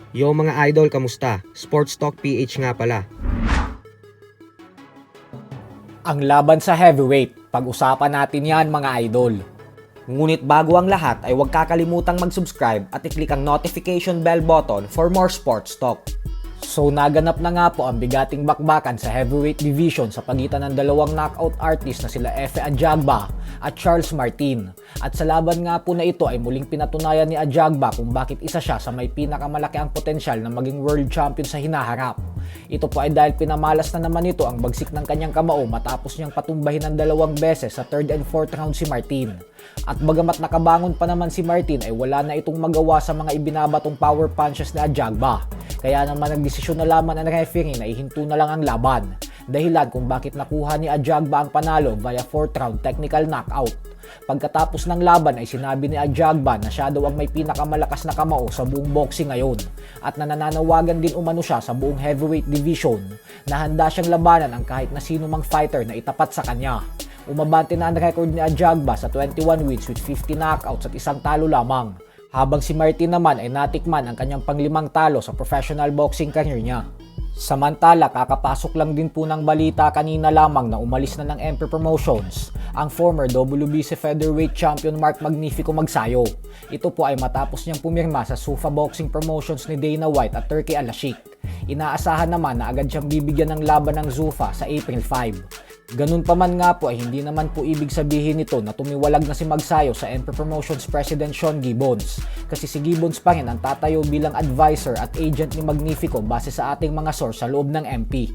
Yo mga idol, kamusta? Sports Talk PH nga pala. Ang laban sa heavyweight, pag-usapan natin yan mga idol. Ngunit bago ang lahat ay huwag kakalimutang mag-subscribe at i-click ang notification bell button for more sports talk. So naganap na nga po ang bigating bakbakan sa heavyweight division sa pagitan ng dalawang knockout artist na sila Efe Ajagba at Charles Martin. At sa laban nga po na ito ay muling pinatunayan ni Ajagba kung bakit isa siya sa may pinakamalaki ang potensyal na maging world champion sa hinaharap. Ito po ay dahil pinamalas na naman ito ang bagsik ng kanyang kamao matapos niyang patumbahin ng dalawang beses sa 3rd and 4th round si Martin. At bagamat nakabangon pa naman si Martin ay wala na itong magawa sa mga ibinabatong power punches ni Ajagba. Kaya naman nagdesisyon na lamang ang referee na ihinto na lang ang laban. Dahilan kung bakit nakuha ni Ajagba ang panalo via 4th round technical knockout. Pagkatapos ng laban ay sinabi ni Ajagba na siya daw ang may pinakamalakas na kamao sa buong boxing ngayon at nananawagan din umano siya sa buong heavyweight division na handa siyang labanan ang kahit na sino mang fighter na itapat sa kanya. Umabante na ang record ni Ajagba sa 21 wins with 50 knockouts at isang talo lamang, habang si Martin naman ay natikman ang kanyang panglimang talo sa professional boxing career niya. Samantala, kakapasok lang din po ng balita kanina lamang na umalis na ng Emperor Promotions ang former WBC featherweight champion Mark Magnifico Magsayo. Ito po ay matapos niyang pumirma sa Zuffa Boxing Promotions ni Dana White at Turki Al-Sheikh. Inaasahan naman na agad siyang bibigyan ng laban ng Zuffa sa April 5. Ganun pa man nga po ay hindi naman po ibig sabihin nito na tumiwalag na si Magsayo sa Emperor Promotions President Sean Gibbons, kasi si Gibbons pa rin ang tatayo bilang advisor at agent ni Magnifico base sa ating mga source sa loob ng MP.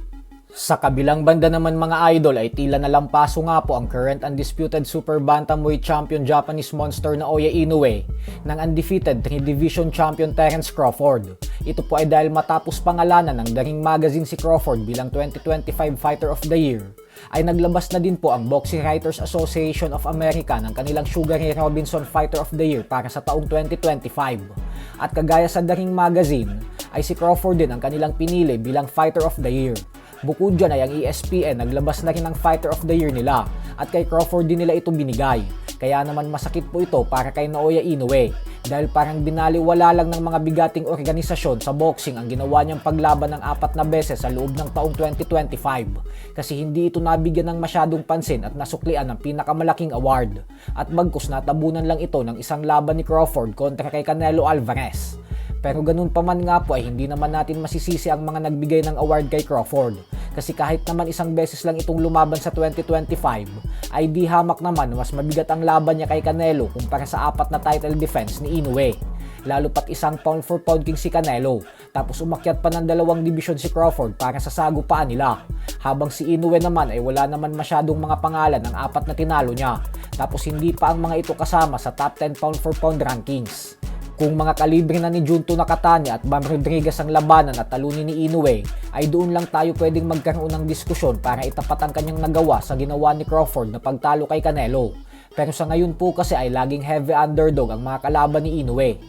Sa kabilang banda naman mga idol ay tila nalampaso nga po ang current undisputed super bantamweight champion Japanese monster na Oya Inoue ng undefeated 3-division champion Terence Crawford. Ito po ay dahil matapos pangalanan ng The Ring Magazine si Crawford bilang 2025 Fighter of the Year, ay naglabas na din po ang Boxing Writers Association of America ng kanilang Sugar Ray Robinson Fighter of the Year para sa taong 2025. At kagaya sa The Ring Magazine, ay si Crawford din ang kanilang pinili bilang Fighter of the Year. Bukod dyan ay ang ESPN naglabas na rin ng Fighter of the Year nila at kay Crawford din nila ito binigay. Kaya naman masakit po ito para kay Naoya Inoue dahil parang binaliwala lang ng mga bigating organisasyon sa boxing ang ginawa niyang paglaban ng 4 na beses sa loob ng taong 2025 kasi hindi ito nabigyan ng masyadong pansin at nasuklian ng pinakamalaking award. At bagkus natabunan lang ito ng isang laban ni Crawford kontra kay Canelo Alvarez. Pero ganun pa man nga po ay hindi naman natin masisisi ang mga nagbigay ng award kay Crawford. Kasi kahit naman isang beses lang itong lumaban sa 2025, ay di hamak naman mas mabigat ang laban niya kay Canelo kumpara sa 4 na title defense ni Inoue. Lalo pat isang pound for pound king si Canelo, tapos umakyat pa ng 2 division si Crawford para sa sagupaan nila. Habang si Inoue naman ay wala naman masyadong mga pangalan ng 4 na tinalo niya, tapos hindi pa ang mga ito kasama sa top 10 pound for pound rankings. Kung mga kalibre na ni Junto Nakatani at Bam Rodriguez ang labanan at talunin ni Inoue, ay doon lang tayo pwedeng magkaroon ng diskusyon para itapat ang kanyang nagawa sa ginawa ni Crawford na pagtalo kay Canelo. Pero sa ngayon po kasi ay laging heavy underdog ang mga kalaban ni Inoue.